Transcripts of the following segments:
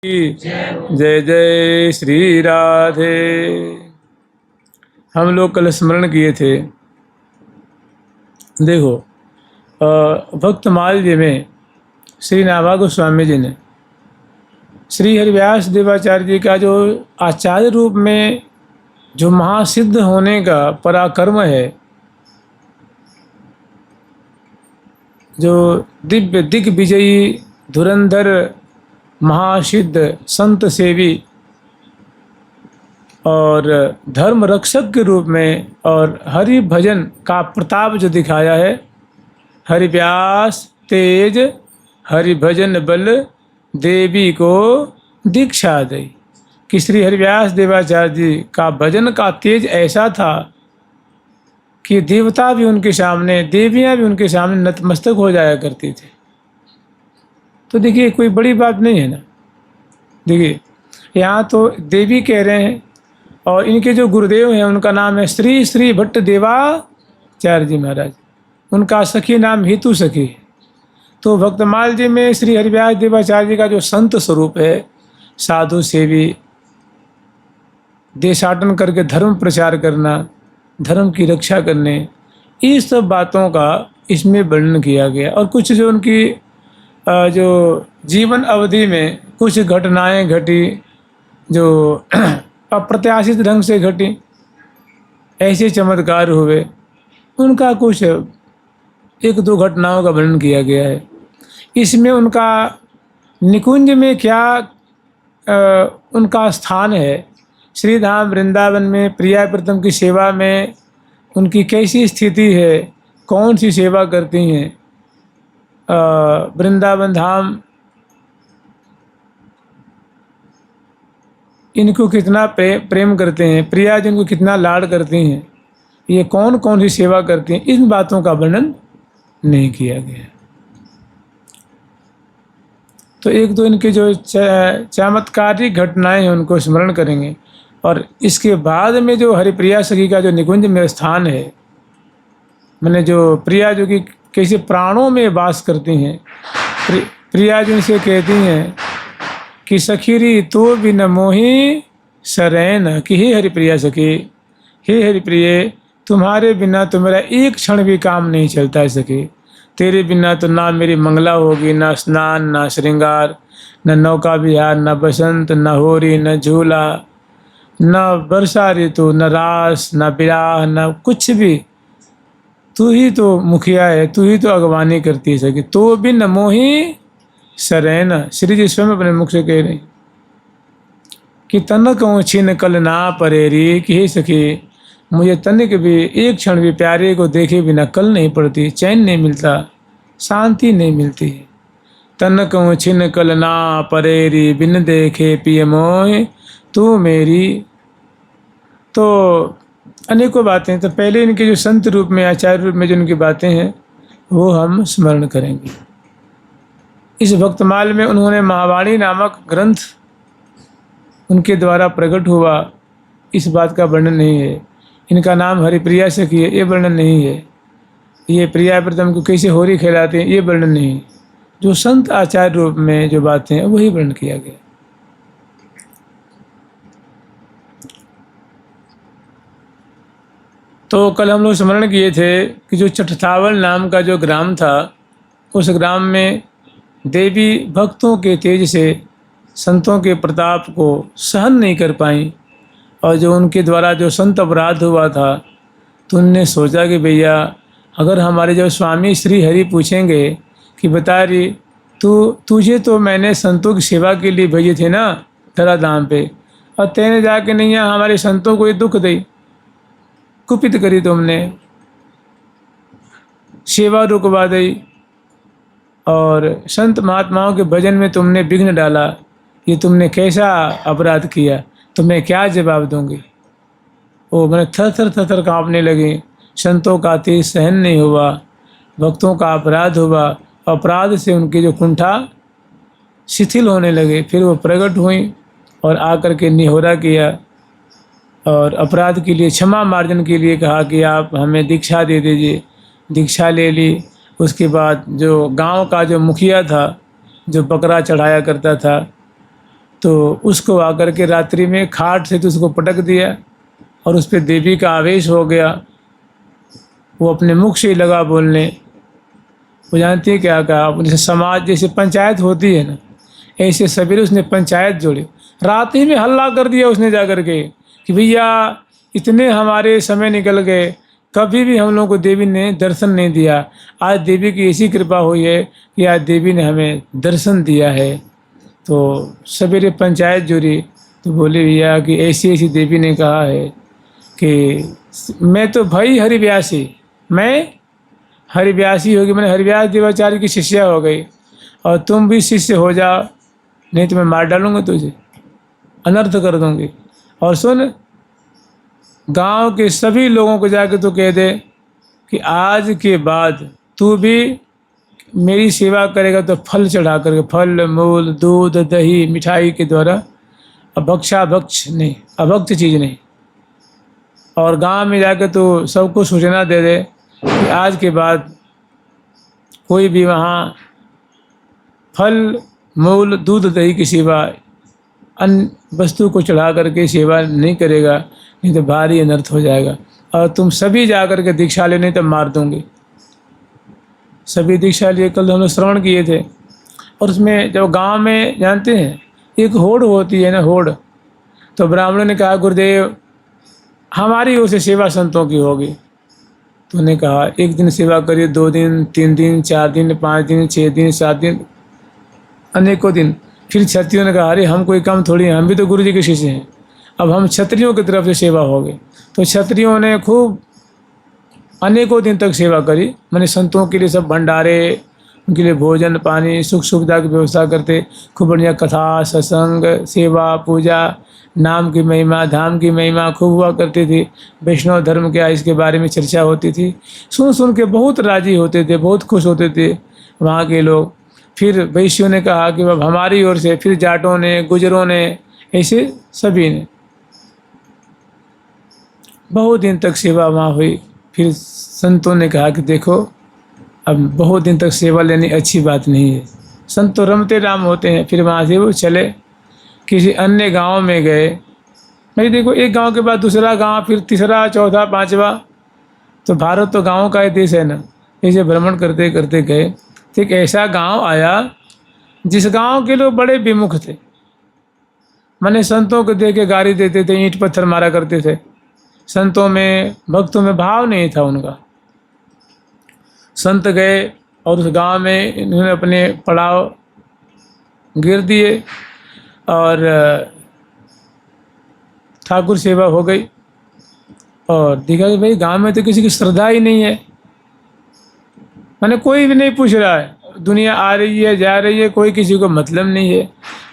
की जय जय श्री राधे। हम लोग कल स्मरण किए थे, देखो भक्तमाल जी में श्री नाभा गोस्वामी जी ने श्री हरिव्यास देवाचार्य जी का जो आचार्य रूप में जो महासिद्ध होने का पराक्रम है, जो दिव्य दिग्विजयी धुरंधर महासिद्ध संत सेवी और धर्म रक्षक के रूप में और हरि भजन का प्रताप जो दिखाया है, हरिव्यास तेज हरि भजन बल देवी को दीक्षा दई, कि श्री हरिव्यास देवाचार्य जी का भजन का तेज ऐसा था कि देवता भी उनके सामने, देवियां भी उनके सामने नतमस्तक हो जाया करती थी। तो देखिए कोई बड़ी बात नहीं है ना। देखिए यहाँ तो देवी कह रहे हैं और इनके जो गुरुदेव हैं उनका नाम है श्री श्री भट्ट देवाचार्य जी महाराज, उनका सखी नाम हेतु सखी है। तो भक्तमाल जी में श्री हरिव्यास देवाचार्य जी का जो संत स्वरूप है, साधु सेवी, देशाटन करके धर्म प्रचार करना, धर्म की रक्षा करने, इस सब बातों का इसमें वर्णन किया गया। और कुछ जो उनकी जो जीवन अवधि में कुछ घटनाएं घटी जो अप्रत्याशित ढंग से घटी, ऐसे चमत्कार हुए, उनका कुछ एक दो घटनाओं का वर्णन किया गया है। इसमें उनका निकुंज में क्या उनका स्थान है, श्रीधाम वृंदावन में प्रिया प्रीतम की सेवा में उनकी कैसी स्थिति है, कौन सी सेवा करती हैं, वृंदावन धाम इनको कितना प्रेम करते हैं, प्रिया जी इनको कितना लाड करती हैं, ये कौन कौन सी सेवा करती हैं, इन बातों का वर्णन नहीं किया गया। तो एक दो इनके जो चमत्कारिक घटनाएं हैं उनको स्मरण करेंगे। और इसके बाद में जो हरिप्रिया सखी का जो निकुंज में स्थान है, मैंने जो प्रिया जो कि कैसे प्राणों में वास करती हैं, प्रिया जी से कहती हैं कि सखीरी तो बिन मोही सरैन, कि हे हरिप्रिया सखी, हे हरिप्रिय, तुम्हारे बिना तो मेरा एक क्षण भी काम नहीं चलता है सखी। तेरे बिना तो ना मेरी मंगला होगी, ना स्नान, ना श्रृंगार, न नौका विहार, न बसंत, न होरी, न झूला, न वर्षा ऋतु, न रास, न विराह, न कुछ भी। तू ही तो मुखिया है, तू ही तो अगवानी करती है सखी। तो बिन मोही सरैन, श्री जी स्वयं अपने मुख से कह रहे कि तनक छिन कल ना परेरी, कि हे सखी मुझे तनिक भी एक क्षण भी प्यारे को देखे बिना कल नहीं पड़ती, चैन नहीं मिलता, शांति नहीं मिलती। तनक छिन कल ना परेरी, बिन देखे पिय मोह तू मेरी। तो अनेकों बातें, तो पहले इनके जो संत रूप में, आचार्य रूप में जो इनकी बातें हैं वो हम स्मरण करेंगे। इस भक्तमाल में उन्होंने महावाणी नामक ग्रंथ उनके द्वारा प्रकट हुआ, इस बात का वर्णन नहीं है। इनका नाम हरिप्रिया सखी है, ये वर्णन नहीं है। ये प्रिया प्रीतम को कैसे होरी खिलाते हैं, ये वर्णन नहीं है। जो संत आचार्य रूप में जो बातें हैं वही वर्णन किया गया। तो कल हम लोग स्मरण किए थे कि जो चटथावल नाम का जो ग्राम था, उस ग्राम में देवी भक्तों के तेज से संतों के प्रताप को सहन नहीं कर पाई, और जो उनके द्वारा जो संत अपराध हुआ था, तो उनने सोचा कि भैया अगर हमारे जो स्वामी श्री हरि पूछेंगे कि बता रही तुझे तो मैंने संतों की सेवा के लिए भेजे थे ना धराधाम पे, और तेने जाके नहीं हमारे संतों को ये दुख दी, कुपित करी, तुमने सेवा रुकवा दी और संत महात्माओं के भजन में तुमने विघ्न डाला, ये तुमने कैसा अपराध किया, तो मैं क्या जवाब दूंगी। वो मैंने थर थर थर थर काँपने लगी। संतों का तेज सहन नहीं हुआ, भक्तों का अपराध हुआ, अपराध से उनके जो कुंठा शिथिल होने लगे। फिर वो प्रकट हुई और आकर के निहोरा किया और अपराध के लिए क्षमा मार्जन के लिए कहा कि आप हमें दीक्षा दे दीजिए। दीक्षा ले ली। उसके बाद जो गांव का जो मुखिया था, जो बकरा चढ़ाया करता था, तो उसको आकर के रात्रि में खाट से तो उसको पटक दिया और उस पर देवी का आवेश हो गया। वो अपने मुख से ही लगा बोलने। वो जानती है क्या कहा, अपने समाज जैसे पंचायत होती है ना, ऐसे सवेरे उसने पंचायत जोड़ी। रात ही में हल्ला कर दिया उसने जाकर के कि भैया इतने हमारे समय निकल गए, कभी भी हम लोगों को देवी ने दर्शन नहीं दिया। आज देवी की ऐसी कृपा हुई है कि आज देवी ने हमें दर्शन दिया है। तो सवेरे पंचायत जुड़ी तो बोले भैया कि ऐसी ऐसी देवी ने कहा है कि मैं तो भाई हरिव्यासी, मैं हरिव्यासी होगी, मैंने हरिव्यास देवाचार्य की शिष्या हो गई और तुम भी शिष्य हो जाओ, नहीं तो मैं मार डालूंगा तुझे, अनर्थ कर दूंगी। और सुन, गांव के सभी लोगों को जाके तो कह दे कि आज के बाद तू भी मेरी सेवा करेगा तो फल चढ़ा करके, फल मूल दूध दही मिठाई के द्वारा, भक्ष नहीं, अभक्त चीज़ नहीं। और गांव में जाके तो सबको सूचना दे दे कि आज के बाद कोई भी वहाँ फल मूल दूध दही की सेवा, अन्य वस्तु को चढ़ा करके सेवा नहीं करेगा, नहीं तो भारी अनर्थ हो जाएगा। और तुम सभी जा कर के दीक्षा ले, नहीं तो मार दूंगी। सभी दीक्षा लिए, कल हम लोग श्रवण किए थे। और उसमें जब गांव में जानते हैं एक होड़ होती है ना, होड़, तो ब्राह्मणों ने कहा गुरुदेव हमारी ओर से सेवा संतों की होगी। तो उन्होंने कहा एक दिन सेवा करिए, 2 दिन 3 दिन 4 दिन 5 दिन 6 दिन 7 दिन, अनेकों दिन। फिर क्षत्रियों ने कहा अरे हम कोई कम थोड़ी हैं, हम भी तो गुरु जी के शिष्य हैं, अब हम क्षत्रियों की तरफ से सेवा होगी। तो क्षत्रियों ने खूब अनेकों दिन तक सेवा करी, मैंने संतों के लिए सब भंडारे, उनके लिए भोजन पानी सुख सुविधा की व्यवस्था करते, खूब बढ़िया कथा सत्संग सेवा पूजा, नाम की महिमा धाम की महिमा खूब हुआ करती थी। वैष्णव धर्म क्या इसके बारे में चर्चा होती थी। सुन सुन के बहुत राजी होते थे, बहुत खुश होते थे वहाँ के लोग। फिर वैश्यों ने कहा कि अब हमारी ओर से, फिर जाटों ने गुजरों ने, ऐसे सभी ने बहुत दिन तक सेवा वहाँ हुई। फिर संतों ने कहा कि देखो अब बहुत दिन तक सेवा लेनी अच्छी बात नहीं है, संत तो रमते राम होते हैं। फिर वहाँ से वो चले किसी अन्य गांव में गए। भाई देखो एक गांव के बाद दूसरा गांव, फिर तीसरा चौथा पांचवा, तो भारत तो गाँव का ही देश है ना। ऐसे भ्रमण करते करते गए तो एक ऐसा गांव आया जिस गांव के लोग बड़े विमुख थे, माने संतों को देख के गाली देते थे, ईंट पत्थर मारा करते थे। संतों में भक्तों में भाव नहीं था उनका। संत गए और उस गांव में इन्होंने अपने पड़ाव गिर दिए और ठाकुर सेवा हो गई। और देखा कि भाई गांव में तो किसी की श्रद्धा ही नहीं है, माने कोई भी नहीं पूछ रहा है, दुनिया आ रही है जा रही है, कोई किसी को मतलब नहीं है।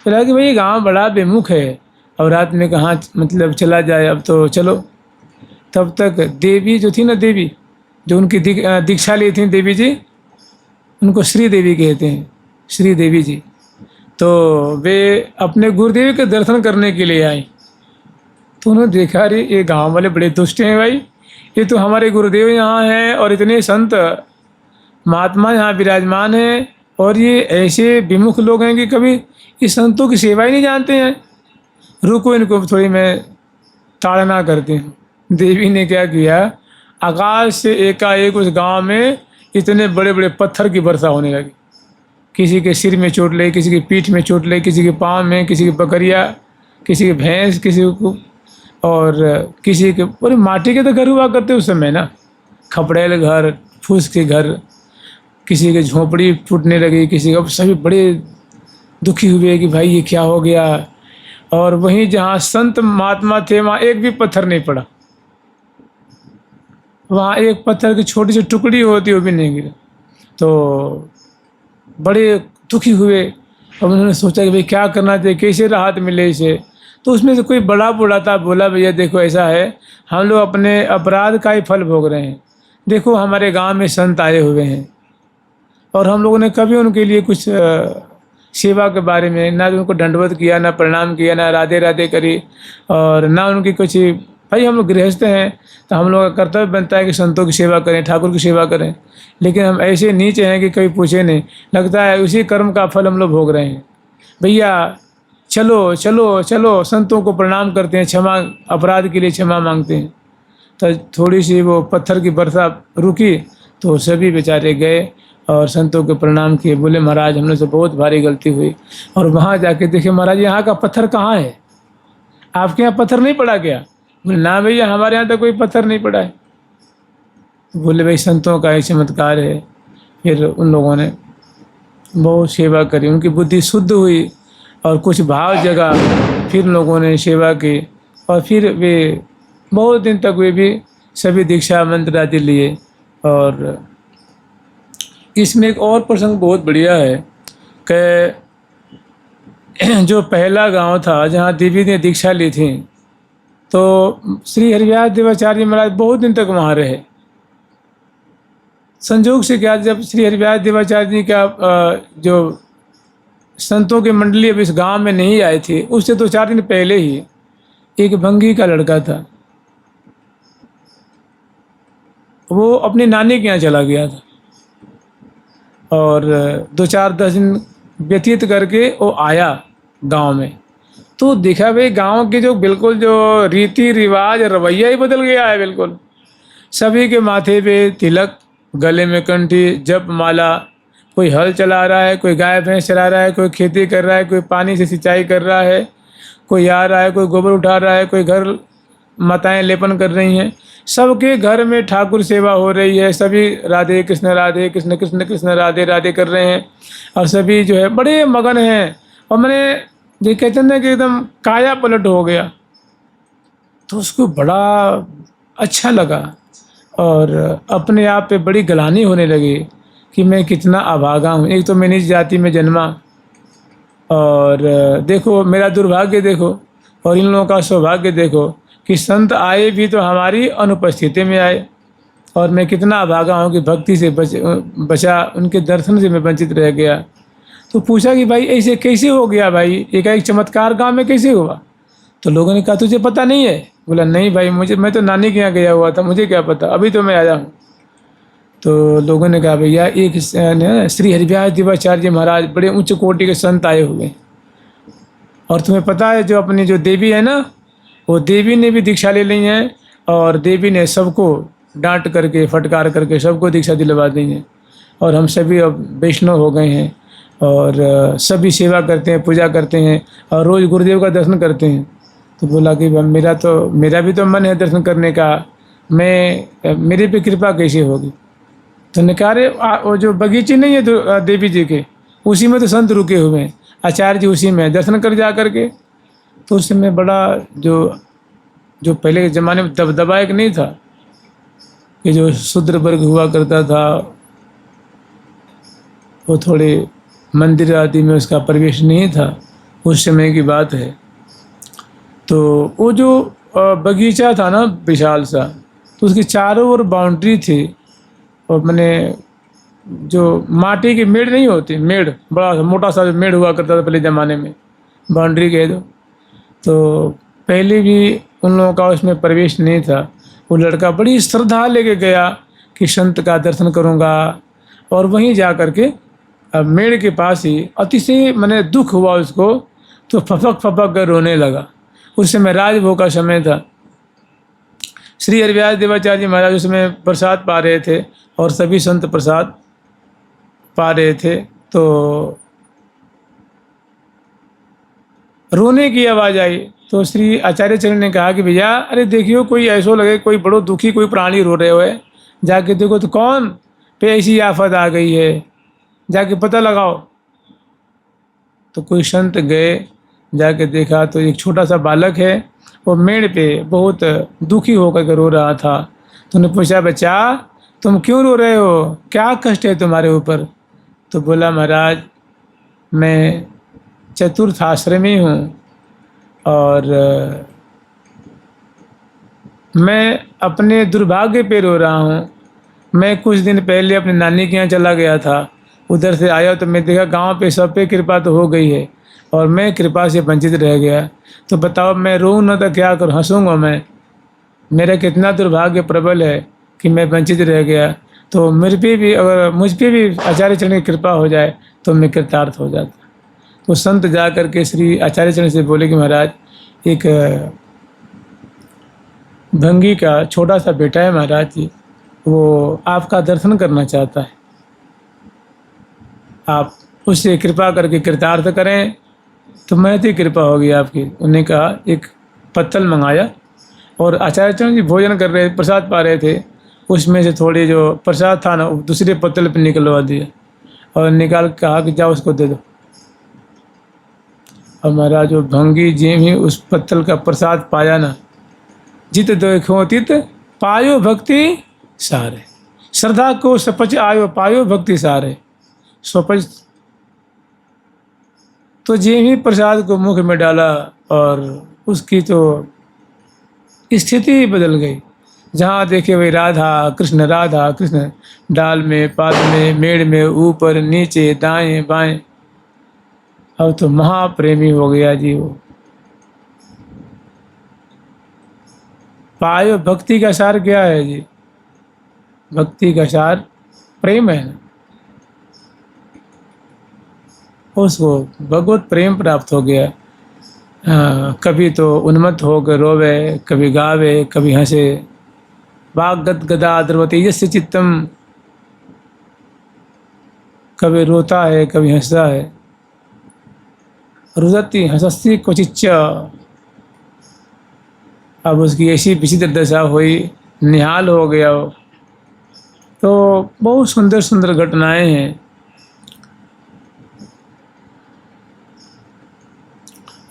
तो लगा कि भाई ये गाँव बड़ा विमुख है, और रात में कहाँ मतलब चला जाए, अब तो चलो। तब तक देवी जो थी ना, देवी जो उनकी दीक्षा ली थी देवी जी, उनको श्री देवी कहते हैं, श्री देवी जी। तो वे अपने गुरुदेव के दर्शन करने के लिए आई। तो उन्होंने देखा अरे ये गांव वाले बड़े दुष्ट हैं भाई, ये तो हमारे गुरुदेव यहाँ हैं और इतने संत महात्मा यहाँ विराजमान हैं, और ये ऐसे विमुख लोग हैं कि कभी इस संतों की सेवा ही नहीं जानते हैं। रुको इनको थोड़ी मैं ताड़ना करती हूँ। देवी ने क्या किया, आकाश से एकाएक उस गांव में इतने बड़े बड़े पत्थर की वर्षा होने लगी। किसी के सिर में चोट लगी, किसी की पीठ में चोट लगी, किसी के पाँव में, किसी की बकरिया, किसी की भैंस, किसी को, और किसी के पूरे माटी के तो घर हुआ करते उस समय ना, खपड़ेल घर, फूस के घर, किसी के झोंपड़ी फूटने लगी, किसी का, सभी बड़े दुखी हुए कि भाई ये क्या हो गया। और वहीं जहाँ संत महात्मा थे वहाँ एक भी पत्थर नहीं पड़ा, वहाँ एक पत्थर की छोटी सी टुकड़ी होती वो भी नहीं गिरा। तो बड़े दुखी हुए। अब उन्होंने सोचा कि भाई क्या करना चाहिए, कैसे राहत मिले इसे। तो उसमें से कोई बड़ा बूढ़ा था, बोला भैया देखो ऐसा है, हम लोग अपने अपराध का ही फल भोग रहे हैं। देखो हमारे गांव में संत आए हुए हैं और हम लोगों ने कभी उनके लिए कुछ सेवा के बारे में ना उनको दंडवत किया, ना प्रणाम किया, ना राधे राधे करी, और ना उनकी कुछ, भाई हम लोग गृहस्थ हैं तो हम लोग का कर्तव्य बनता है कि संतों की सेवा करें, ठाकुर की सेवा करें। लेकिन हम ऐसे नीचे हैं कि कभी पूछे नहीं, लगता है उसी कर्म का फल हम लोग भोग रहे हैं। भैया चलो चलो चलो, संतों को प्रणाम करते हैं, क्षमा, अपराध के लिए क्षमा मांगते हैं। तो थोड़ी सी वो पत्थर की वर्षा रुकी तो सभी बेचारे गए और संतों के प्रणाम किए, बोले महाराज हमने से बहुत भारी गलती हुई। और वहाँ जाके देखे महाराज यहाँ का पत्थर कहाँ है, आपके यहाँ पत्थर नहीं पड़ा क्या? बोले ना भैया हमारे यहाँ तो कोई पत्थर नहीं पड़ा है। बोले भाई संतों का ही चमत्कार है। फिर उन लोगों ने बहुत सेवा करी, उनकी बुद्धि शुद्ध हुई और कुछ भाव जगा। फिर लोगों ने सेवा की और फिर वे बहुत दिन तक वे भी सभी दीक्षा मंत्र आदि लिए। और इसमें एक और प्रसंग बहुत बढ़िया है कि जो पहला गांव था जहां देवी ने दीक्षा ली थी, तो श्री हरिव्यास देवाचार्य महाराज बहुत दिन तक वहाँ रहे। संजोग से क्या, जब श्री हरिव्यास देवाचार्य जी का जो संतों की मंडली अब इस गांव में नहीं आई थी, उससे 2-4 दिन पहले ही एक भंगी का लड़का था, वो अपनी नानी के यहाँ चला गया था और 2-4-10 दिन व्यतीत करके वो आया गांव में। तो देखा भाई गांव के जो बिल्कुल जो रीति रिवाज रवैया ही बदल गया है बिल्कुल। सभी के माथे पे तिलक, गले में कंठी, जप माला, कोई हल चला रहा है, कोई गाय भैंस चला रहा है, कोई खेती कर रहा है, कोई पानी से सिंचाई कर रहा है, कोई आ रहा है, कोई गोबर उठा रहा है, कोई घर माताएं लेपन कर रही हैं। सबके घर में ठाकुर सेवा हो रही है, सभी राधे कृष्ण कृष्ण कृष्ण राधे राधे कर रहे हैं और सभी जो है बड़े मगन हैं। और मैंने ये कहते हैं कि एकदम काया पलट हो गया, तो उसको बड़ा अच्छा लगा और अपने आप पे बड़ी गलानी होने लगी कि मैं कितना अभागा हूँ। एक तो मैं निज जाति में जन्मा और देखो मेरा दुर्भाग्य देखो, और इन लोगों का सौभाग्य देखो कि संत आए भी तो हमारी अनुपस्थिति में आए, और मैं कितना अभागा हूँ कि भक्ति से बचा, उनके दर्शन से मैं वंचित रह गया। तो पूछा कि भाई ऐसे कैसे हो गया भाई, एक चमत्कार गाँव में कैसे हुआ? तो लोगों ने कहा तुझे पता नहीं है? बोला नहीं भाई, मैं तो नानी के यहाँ गया हुआ था, मुझे क्या पता, अभी तो मैं आया हूँ। तो लोगों ने कहा भैया एक श्री हरिव्यास देवाचार्य महाराज बड़े उच्च कोटि के संत आए हुए, और तुम्हें पता है जो अपनी जो देवी है ना, वो देवी ने भी दीक्षा ले ली है और देवी ने सबको डांट करके फटकार करके सबको दीक्षा दिलवा दी है, और हम सभी अब वैष्णव हो गए हैं और सभी सेवा करते हैं, पूजा करते हैं और रोज़ गुरुदेव का दर्शन करते हैं। तो बोला कि मेरा भी तो मन है दर्शन करने का, मेरे पे कृपा कैसे होगी? तो निकारे वो जो बगीचे नहीं है देवी जी के, उसी में तो संत रुके हुए हैं, आचार्य जी उसी में दर्शन कर जा करके। तो उस समय बड़ा जो पहले के ज़माने में दबदबा एक नहीं था कि जो शूद्र वर्ग हुआ करता था वो थोड़े मंदिर आदि में उसका प्रवेश नहीं था, उस समय की बात है। तो वो जो बगीचा था ना विशाल सा, तो उसकी चारों ओर बाउंड्री थी, और मैंने जो माटी की मेड़ नहीं होती, मेड़ बड़ा मोटा सा मेड़ हुआ करता था पहले ज़माने में, बाउंड्री कह दो। तो पहले भी उन लोगों का उसमें प्रवेश नहीं था। वो लड़का बड़ी श्रद्धा लेके गया कि संत का दर्शन करूँगा, और वहीं जा कर के मेड़ के पास ही अतिशय मैंने दुख हुआ उसको, तो फपक कर रोने लगा। उस समय राजभोग का समय था। श्री हरिव्यास देवाचार्य महाराज उसमें प्रसाद पा रहे थे और सभी संत प्रसाद पा रहे थे, तो रोने की आवाज़ आई। तो श्री आचार्य चरण ने कहा कि भैया अरे देखियो, कोई ऐसो लगे कोई बड़ो दुखी कोई प्राणी रो रहे हुए, जाके देखो तो कौन पे ऐसी आफत आ गई है, जाके पता लगाओ। तो कोई संत गए, जाके देखा तो एक छोटा सा बालक है, वो मेड़ पे बहुत दुखी होकर के रो रहा था। तो उन्होंने पूछा बच्चा तुम क्यों रो रहे हो, क्या कष्ट है तुम्हारे ऊपर? तो बोला महाराज मैं चतुर्थ आश्रमी हूँ और मैं अपने दुर्भाग्य पे रो रहा हूँ। मैं कुछ दिन पहले अपनी नानी के यहाँ चला गया था, उधर से आया तो मैं देखा गांव पे सब पे कृपा तो हो गई है और मैं कृपा से वंचित रह गया। तो बताओ मैं रोऊँ ना तो क्या करूँ, हंसूँगा मैं? मेरा कितना दुर्भाग्य प्रबल है कि मैं वंचित रह गया। तो मेरे पे भी अगर मुझ पे भी आचार्य चरण की कृपा हो जाए तो मैं कृतार्थ हो जाता। वो संत जा कर के श्री आचार्य चरण से बोले कि महाराज, एक भंगी का छोटा सा बेटा है महाराज जी, वो आपका दर्शन करना चाहता है, आप उससे कृपा करके कृतार्थ करें तो महती कृपा होगी आपकी। उन्होंने कहा, एक पत्तल मंगाया और आचार्य चरण जी भोजन कर रहे, प्रसाद पा रहे थे, उसमें से थोड़ी जो प्रसाद था ना दूसरे पत्तल पर निकलवा दिया और निकाल के कहा कि जाओ उसको दे दो। और महाराज वो भंगी जी ही उस पत्तल का प्रसाद पाया ना, जित देखो तित पायो भक्ति सारे, श्रद्धा को सपच आयो पायो भक्ति सारे। सपच तो जे ही प्रसाद को मुख में डाला और उसकी तो स्थिति ही बदल गई। जहाँ देखे वही राधा कृष्ण, डाल में, पात में, मेड़ में, ऊपर नीचे, दाएं बाएं। अब तो महाप्रेमी हो गया जी वो। पायो भक्ति का सार क्या है जी? भक्ति का सार प्रेम है ना, उसको भगवत प्रेम प्राप्त हो गया। कभी तो उन्मत्त होकर रोवे, कभी गावे, कभी हंसे। वाग्गद गदा द्रवती यस्य चित्तम, कभी रोता है कभी हंसता है। रुदती हंसती क्वचिच्च, अब उसकी ऐसी विचित्र दशा हुई, निहाल हो गया हो। तो बहुत सुंदर सुंदर घटनाएं हैं।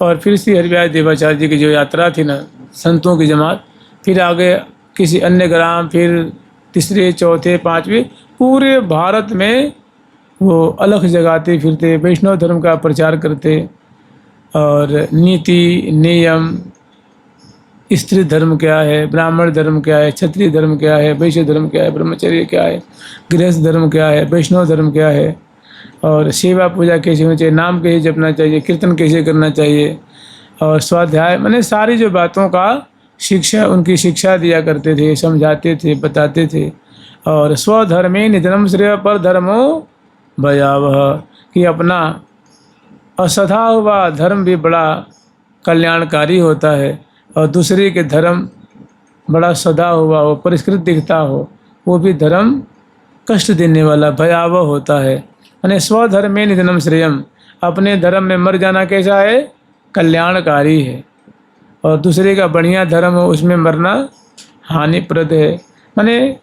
और फिर श्री हरिव्यास देवाचार्य जी की जो यात्रा थी ना, संतों की जमात, फिर आगे किसी अन्य ग्राम, फिर तीसरे चौथे पांचवें, पूरे भारत में वो अलख जगाते फिरते, वैष्णव धर्म का प्रचार करते और नीति नियम, स्त्री धर्म क्या है, ब्राह्मण धर्म क्या है, क्षत्रिय धर्म क्या है, वैश्य धर्म क्या है, ब्रह्मचर्य क्या है, गृहस्थ धर्म क्या है, वैष्णव धर्म क्या है, और सेवा पूजा कैसे होनी चाहिए, नाम कैसे जपना चाहिए, कीर्तन कैसे करना चाहिए, और स्वाध्याय, मैंने सारी जो बातों का शिक्षा, उनकी शिक्षा दिया करते थे, समझाते थे, बताते थे। और स्वधर्मे निधनम श्रेय पर धर्मो भयावह, कि अपना असधा हुआ धर्म भी बड़ा कल्याणकारी होता है और दूसरे के धर्म बड़ा सदा हुआ हो, परिष्कृत दिखता हो, वो भी धर्म कष्ट देने वाला भयावह होता है। यानी स्वधर्मे निधनम श्रेयम, अपने धर्म में मर जाना कैसा है? कल्याणकारी है। और दूसरे का बढ़िया धर्म हो उसमें मरना हानिप्रद है। माने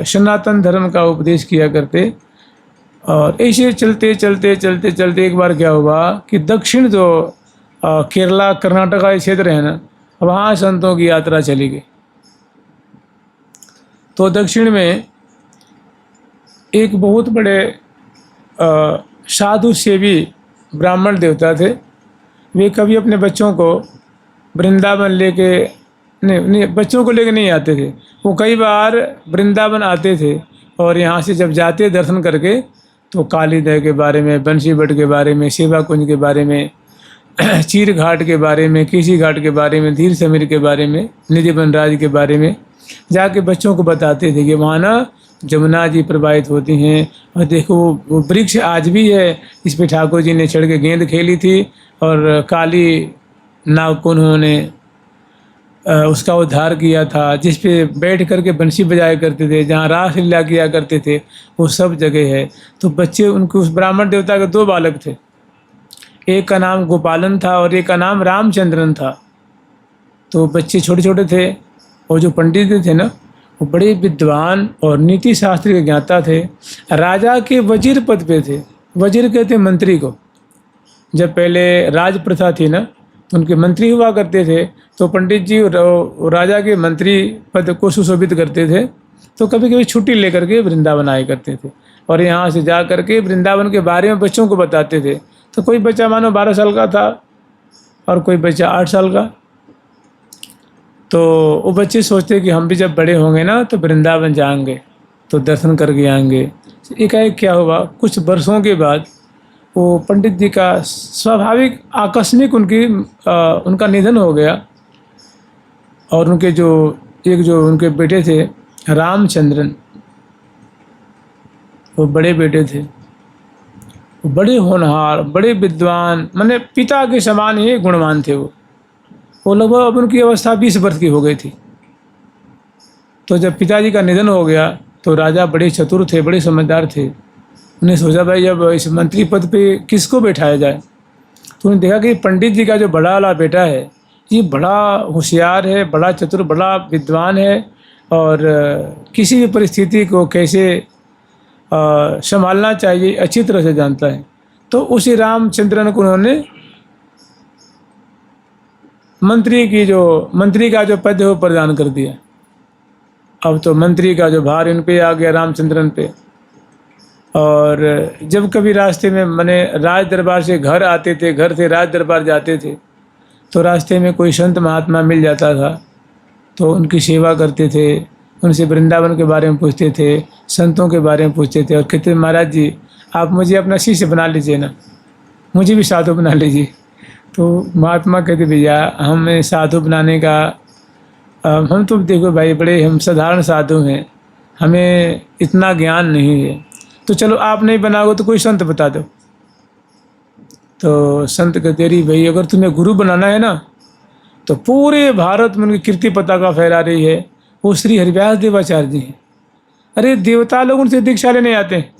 सनातन धर्म का उपदेश किया करते। और ऐसे चलते चलते चलते चलते एक बार क्या हुआ कि दक्षिण जो केरला कर्नाटक का क्षेत्र है ना, वहाँ संतों की यात्रा चली गई। तो दक्षिण में एक बहुत बड़े साधु सेवी ब्राह्मण देवता थे। वे कभी अपने बच्चों को वृंदावन लेके नहीं बच्चों को लेके नहीं आते थे। वो कई बार वृंदावन आते थे और यहाँ से जब जाते दर्शन करके तो कालीदह के बारे में, बंसी भट्ट के बारे में, सेवा कुंज के बारे में, चीर घाट के बारे में, किसी घाट के बारे में, धीर समीर के बारे में, निधि बनराज के बारे में जाके बच्चों को बताते थे कि वहाँ ना जमुना जी प्रवाहित होती हैं। और देखो वो वृक्ष आज भी है, इस पे ठाकुर जी ने चढ़ के गेंद खेली थी और काली नागकुन उन्होंने उसका उद्धार किया था, जिस पे बैठ करके बंसी बजाया करते थे, जहाँ रास लीला किया करते थे, वो सब जगह है। तो बच्चे उनके उस ब्राह्मण देवता के दो बालक थे, एक का नाम गोपालन था और एक का नाम रामचंद्रन था। तो बच्चे छोटे छोटे थे और जो पंडित थे ना वो बड़े विद्वान और नीति शास्त्र के ज्ञाता थे। राजा के वजीर पद पे थे। वजीर कहते मंत्री को। जब पहले राज प्रथा थी ना तो उनके मंत्री हुआ करते थे। तो पंडित जी राजा के मंत्री पद को सुशोभित करते थे। तो कभी कभी छुट्टी लेकर के वृंदावन आया करते थे और यहाँ से जा करके वृंदावन के बारे में बच्चों को बताते थे। तो कोई बच्चा मानो 12 साल का था और कोई बच्चा 8 साल का। तो वो बच्चे सोचते कि हम भी जब बड़े होंगे ना तो वृंदावन जाएंगे तो दर्शन करके आएंगे। एकाएक क्या हुआ, कुछ वर्षों के बाद वो पंडित जी का स्वाभाविक आकस्मिक उनका निधन हो गया। और उनके जो उनके बेटे थे रामचंद्रन, वो बड़े बेटे थे, बड़े होनहार, बड़े विद्वान, माने पिता के समान ही गुणवान थे वो लगभग अब उनकी अवस्था 20 वर्ष की हो गई थी। तो जब पिताजी का निधन हो गया तो राजा बड़े चतुर थे, बड़े समझदार थे। उन्हें सोचा भाई अब इस मंत्री पद पे किसको बैठाया जाए। तो उन्होंने देखा कि पंडित जी का जो बड़ा वाला बेटा है ये बड़ा होशियार है, बड़ा चतुर, बड़ा विद्वान है और किसी भी परिस्थिति को कैसे संभालना चाहिए अच्छी तरह से जानता है। तो उसी रामचंद्रन को उन्होंने मंत्री का जो पद है वो प्रदान कर दिया। अब तो मंत्री का जो भार इन पे आ गया, रामचंद्रन पे। और जब कभी रास्ते में माने राज दरबार से घर आते थे, घर से राज दरबार जाते थे, तो रास्ते में कोई संत महात्मा मिल जाता था तो उनकी सेवा करते थे, उनसे वृंदावन के बारे में पूछते थे, संतों के बारे में पूछते थे और कहते महाराज जी आप मुझे अपना शिष्य बना लीजिए ना, मुझे भी साधु बना लीजिए। तो महात्मा कहते भैया हमें साधु बनाने का हम तो देखो भाई बड़े हम साधारण साधु हैं, हमें इतना ज्ञान नहीं है, तो चलो आप नहीं बनाओगे तो कोई संत बता दो। तो संत कहते रही भाई अगर तुम्हें गुरु बनाना है ना तो पूरे भारत में उनकी कीर्ति पताका फहरा रही है, वो श्री हरिव्यास देवाचार्य जी हैं। अरे देवता लोग उनसे दीक्षा लेने आते हैं,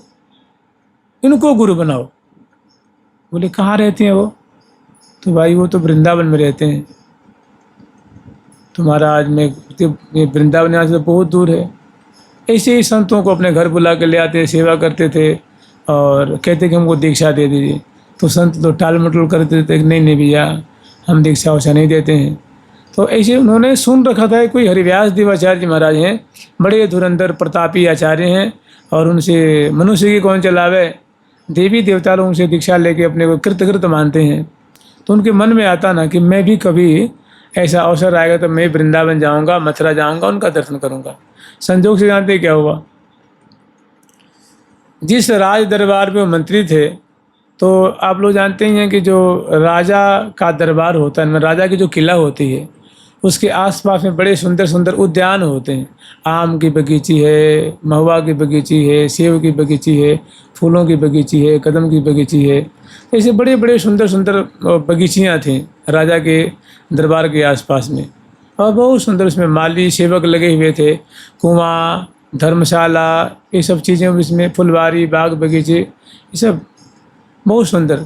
इनको गुरु बनाओ। बोले कहाँ रहते हैं वो? तो भाई वो तो वृंदावन में रहते हैं। तो महाराज में वृंदावन यहाँ से बहुत दूर है। ऐसे ही संतों को अपने घर बुला के ले आते, सेवा करते थे और कहते कि हमको दीक्षा दे दीजिए। तो संत तो टाल मटोल करते थे कि नहीं नहीं भैया हम दीक्षा वैसा नहीं देते हैं। तो ऐसे उन्होंने सुन रखा था कोई हरिव्यास देवाचार्य जी महाराज हैं, बड़े धुरंधर प्रतापी आचार्य हैं और उनसे मनुष्य की कौन चलावे, देवी देवता लोग उनसे दीक्षा लेके अपने को कृतकृत मानते हैं। तो उनके मन में आता ना कि मैं भी कभी ऐसा अवसर आएगा तो मैं वृंदावन जाऊंगा, मथुरा जाऊंगा, उनका दर्शन करूंगा। संजोग से जानते क्या हुआ, जिस राज दरबार में वो मंत्री थे तो आप लोग जानते ही हैं कि जो राजा का दरबार होता है, राजा की जो किला होती है उसके आसपास में बड़े सुंदर सुंदर उद्यान होते हैं। आम की बगीची है, महुआ की बगीची है, सेब की बगीची है, फूलों की बगीची है, कदम की बगीची है। ऐसे बड़े बड़े सुंदर सुंदर बगीचियाँ थीं राजा के दरबार के आसपास में और बहुत सुंदर उसमें माली सेवक लगे हुए थे। कुआं, धर्मशाला, ये सब चीज़ें इसमें, फुलवारी, बाग बगीचे, ये सब बहुत सुंदर।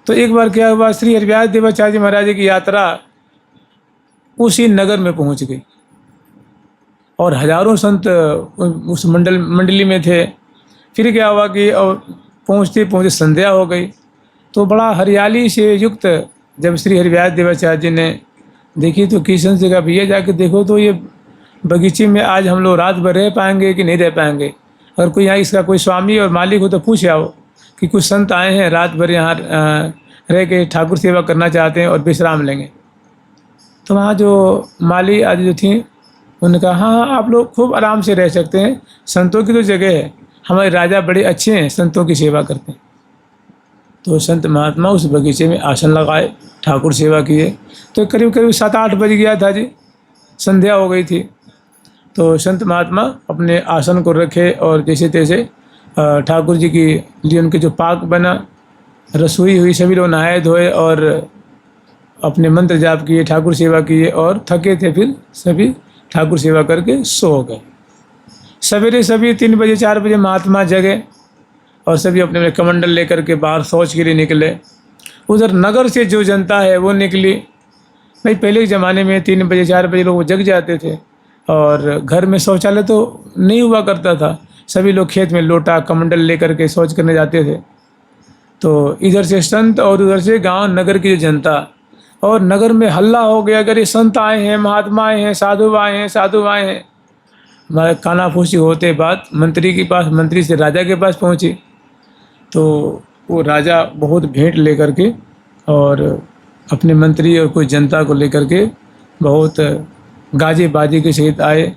तो एक बार क्या हुआ, श्री हरिव्यास देवाचार्य महाराज जी की यात्रा उसी नगर में पहुंच गई और हजारों संत उस मंडली में थे। फिर क्या हुआ कि पहुंचते पहुंचते संध्या हो गई। तो बड़ा हरियाली से युक्त जब श्री हरिव्यास देवाचार्य जी ने देखी तो किशन से कहा भैया जाके देखो तो ये बगीचे में आज हम लोग रात भर रह पाएंगे कि नहीं रह पाएंगे। अगर कोई यहाँ इसका कोई स्वामी और मालिक हो तो पूछ आओ कि कुछ संत आए हैं रात भर यहाँ रह के ठाकुर सेवा करना चाहते हैं और विश्राम लेंगे। तो वहाँ जो माली आदि जो थी उन्होंने कहा हाँ हाँ आप लोग खूब आराम से रह सकते हैं, संतों की तो जगह है, हमारे राजा बड़े अच्छे हैं, संतों की सेवा करते हैं। तो संत महात्मा उस बगीचे में आसन लगाए, ठाकुर सेवा किए। तो करीब करीब 7-8 बज गया था जी, संध्या हो गई थी। तो संत महात्मा अपने आसन को रखे और जैसे तैसे ठाकुर जी की लिए उनके जो पाक बना, रसोई हुई, सभी लोग नहाए धोए और अपने मंत्र जाप किए, ठाकुर सेवा किए और थके थे फिर सभी ठाकुर सेवा करके सो गए। सवेरे सभी 3 बजे 4 बजे महात्मा जगे और सभी अपने अपने कमंडल लेकर के बाहर शौच के लिए निकले। उधर नगर से जो जनता है वो निकली। भाई पहले के ज़माने में 3 बजे 4 बजे लोग जग जाते थे और घर में शौचालय तो नहीं हुआ करता था, सभी लोग खेत में लोटा कमंडल लेकर के शौच करने जाते थे। तो इधर से संत और उधर से गांव नगर की जो जनता, और नगर में हल्ला हो गया अगर ये संत आए हैं, महात्मा आए हैं, साधु आए हैं, साधु आए हैं। हमारे कानाफूसी होते बात मंत्री के पास, मंत्री से राजा के पास पहुंची। तो वो राजा बहुत भेंट लेकर के और अपने मंत्री और कोई जनता को लेकर के बहुत गाजे बाजे के सहित आए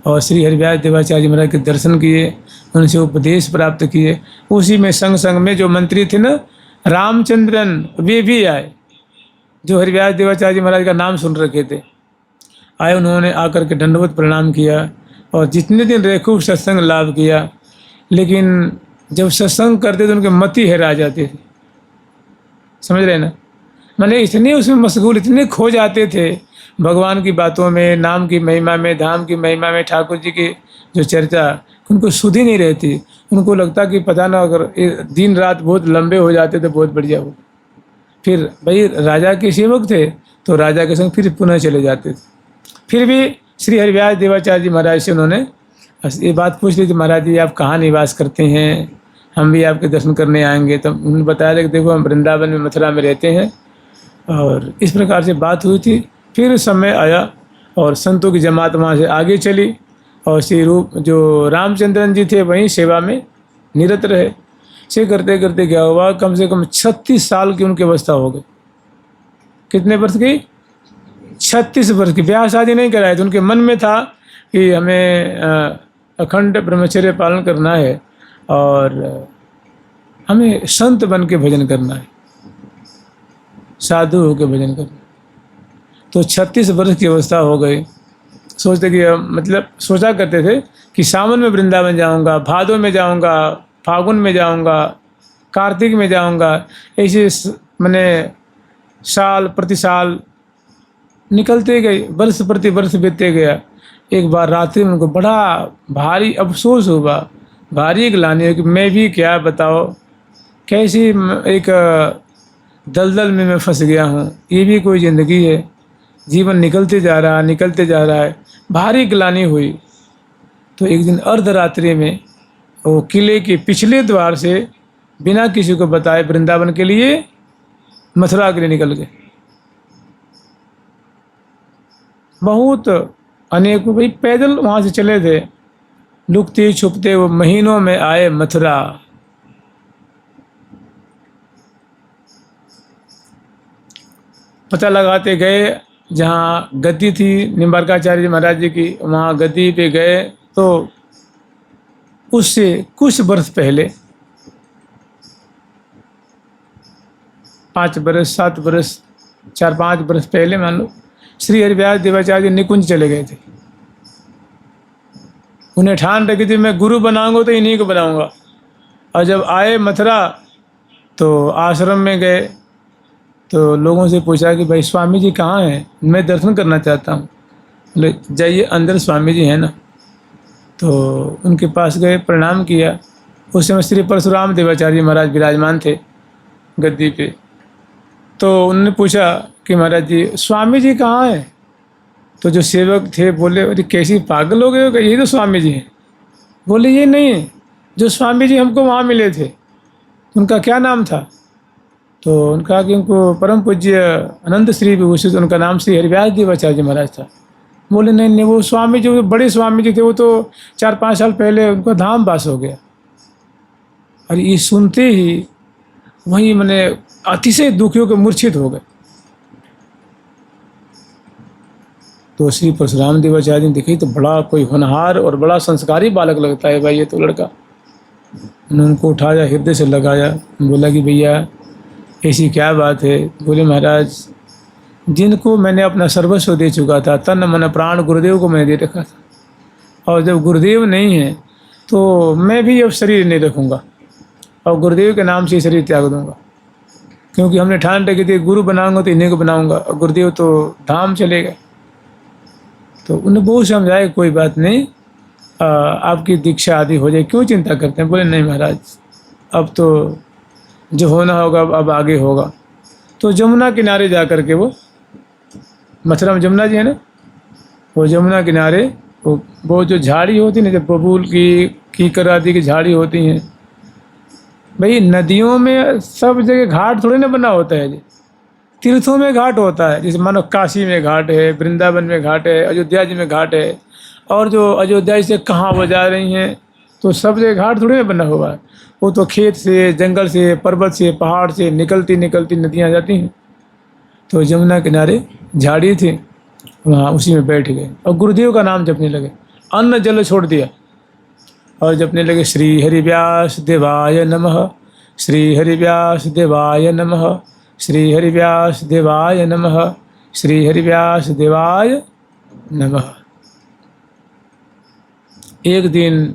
और श्री हरिव्यास देवाचार्य महाराज के दर्शन किए, उनसे उपदेश प्राप्त किए। उसी में संग संग में जो मंत्री थे ना रामचंद्रन, वे भी आए, जो हरिव्यास देवाचार्य महाराज का नाम सुन रखे थे। आए, उन्होंने आकर के दंडवत प्रणाम किया और जितने दिन रहे खूब सत्संग लाभ किया। लेकिन जब सत्संग करते तो उनके मति हेरा जाते थे, समझ रहे ना। मैंने इतने उसमें मशगूल, इतने खो जाते थे भगवान की बातों में, नाम की महिमा में, धाम की महिमा में, ठाकुर जी की जो चर्चा, उनको सुध ही नहीं रहती। उनको लगता कि पता ना अगर दिन रात बहुत लंबे हो जाते तो बहुत बढ़िया हो। फिर भाई राजा के सेवक थे तो राजा के संग फिर पुनः चले जाते थे। फिर भी श्री हरिव्यास देवाचार्य जी महाराज से उन्होंने ये बात पूछ ली थी, महाराज जी आप कहाँ निवास करते हैं, हम भी आपके दर्शन करने आएंगे। तब उन्होंने बताया कि देखो हम वृंदावन में, मथुरा में रहते हैं। और इस प्रकार से बात हुई थी। फिर समय आया और संतों की जमात वहाँ से आगे चली और श्री रूप जो रामचंद्रन जी थे वहीं सेवा में निरत रहे। से करते करते क्या हुआ, कम से कम 36 साल की उनकी अवस्था हो गई। कितने वर्ष की? 36 वर्ष की। ब्याह शादी नहीं कराए थे, उनके मन में था कि हमें अखंड ब्रह्मचर्य पालन करना है और हमें संत बन के भजन करना है, साधु होकर भजन करना। तो 36 वर्ष की अवस्था हो गई। सोचते कि मतलब सोचा करते थे कि सावन में वृंदावन जाऊंगा, भादों में जाऊंगा, फागुन में जाऊंगा, कार्तिक में जाऊंगा। ऐसे मैंने साल प्रति साल निकलते गए, वर्ष प्रति वर्ष बीतते गया। एक बार रात्रि में उनको बड़ा भारी अफसोस हुआ, भारी ग्लानि हुई कि मैं भी क्या बताओ, कैसी एक दलदल में मैं फंस गया हूँ। ये भी कोई ज़िंदगी है? जीवन निकलते जा रहा है। भारी ग्लानि हुई। तो एक दिन अर्धरात्रि में वो किले के पिछले द्वार से बिना किसी को बताए वृंदावन के लिए, मथुरा के लिए निकल गए। बहुत अनेक भाई पैदल वहाँ से चले थे, लुकते छुपते वो महीनों में आए मथुरा। पता लगाते गए जहाँ गद्दी थी निम्बारकाचार्य महाराज जी की, वहाँ गद्दी पे गए तो उससे कुछ वर्ष पहले 5 बरस 7 बरस 4-5 बरस पहले मान लो श्री हरिव्यास देवाचार्य निकुंज चले गए थे। उन्हें ठान रखी थी मैं गुरु बनाऊंगा तो इन्हीं को बनाऊंगा। और जब आए मथुरा तो आश्रम में गए तो लोगों से पूछा कि भाई स्वामी जी कहाँ हैं, मैं दर्शन करना चाहता हूँ। बोले जाइए अंदर स्वामी जी हैं ना। तो उनके पास गए, प्रणाम किया। उस समय श्री परशुराम देवाचार्य महाराज विराजमान थे गद्दी पे। तो उन्होंने पूछा कि महाराज जी स्वामी जी कहाँ हैं। तो जो सेवक थे बोले अरे कैसी पागल हो गए हो, यही तो स्वामी जी हैं। बोले ये नहीं है, जो स्वामी जी हमको वहाँ मिले थे उनका क्या नाम था। तो उनका कि उनको परम पूज्य अनंत श्री विभूषित, उनका नाम श्री हरिव्यास देवाचार्य महाराज था। बोले नहीं नहीं, वो स्वामी जो बड़े स्वामी जी थे वो तो 4-5 साल पहले उनका धाम वास हो गया। और ये सुनते ही वहीं मैंने अतिशय दुखियों के मूर्छित हो गए। तो श्री परशुराम देवाचार्य ने देखी तो बड़ा कोई होनहार और बड़ा संस्कारी बालक लगता है भाई ये तो लड़का। उन्होंने उनको उठाया, हृदय से लगाया, बोला कि भैया ऐसी क्या बात है। बोले महाराज जिनको मैंने अपना सर्वस्व दे चुका था, तन मन प्राण गुरुदेव को मैंने दे रखा था, और जब गुरुदेव नहीं है तो मैं भी अब शरीर नहीं रखूँगा और गुरुदेव के नाम से शरीर त्याग दूँगा। क्योंकि हमने ठान रखी थी गुरु बनाऊँगा तो इन्हीं को बनाऊँगा, और गुरुदेव तो धाम चले गए। तो उन्हें बहुत समझाया कोई बात नहीं, आपकी दीक्षा आदि हो जाए, क्यों चिंता करते हैं। बोले नहीं महाराज अब तो जो होना होगा अब आगे होगा। तो जमुना किनारे जा कर के वो मथुरा में जमुना जी है ना, वो जमुना किनारे वो जो झाड़ी होती है ना, जब बबूल की कीकर आदि की झाड़ी होती हैं। भाई नदियों में सब जगह घाट थोड़ी ना बना होता है जी, तीर्थों में घाट होता है। जैसे मानो काशी में घाट है, वृंदावन में घाट है, अयोध्या जी में घाट है। और जो अयोध्या से कहाँ वो जा रही हैं तो सब जगह घाट थोड़ी ना बना हुआ है। वो तो खेत से, जंगल से, पर्वत से, पहाड़ से निकलती निकलती नदियाँ जाती हैं। तो जमुना किनारे झाड़ी थी, वहाँ उसी में बैठ गए और गुरुदेव का नाम जपने लगे। अन्न जल छोड़ दिया और जपने लगे श्री हरिव्यास देवाय नमः, श्री हरिव्यास देवाय नमः, श्री हरिव्यास देवाय नमः, श्री हरिव्यास देवाय नमः। एक दिन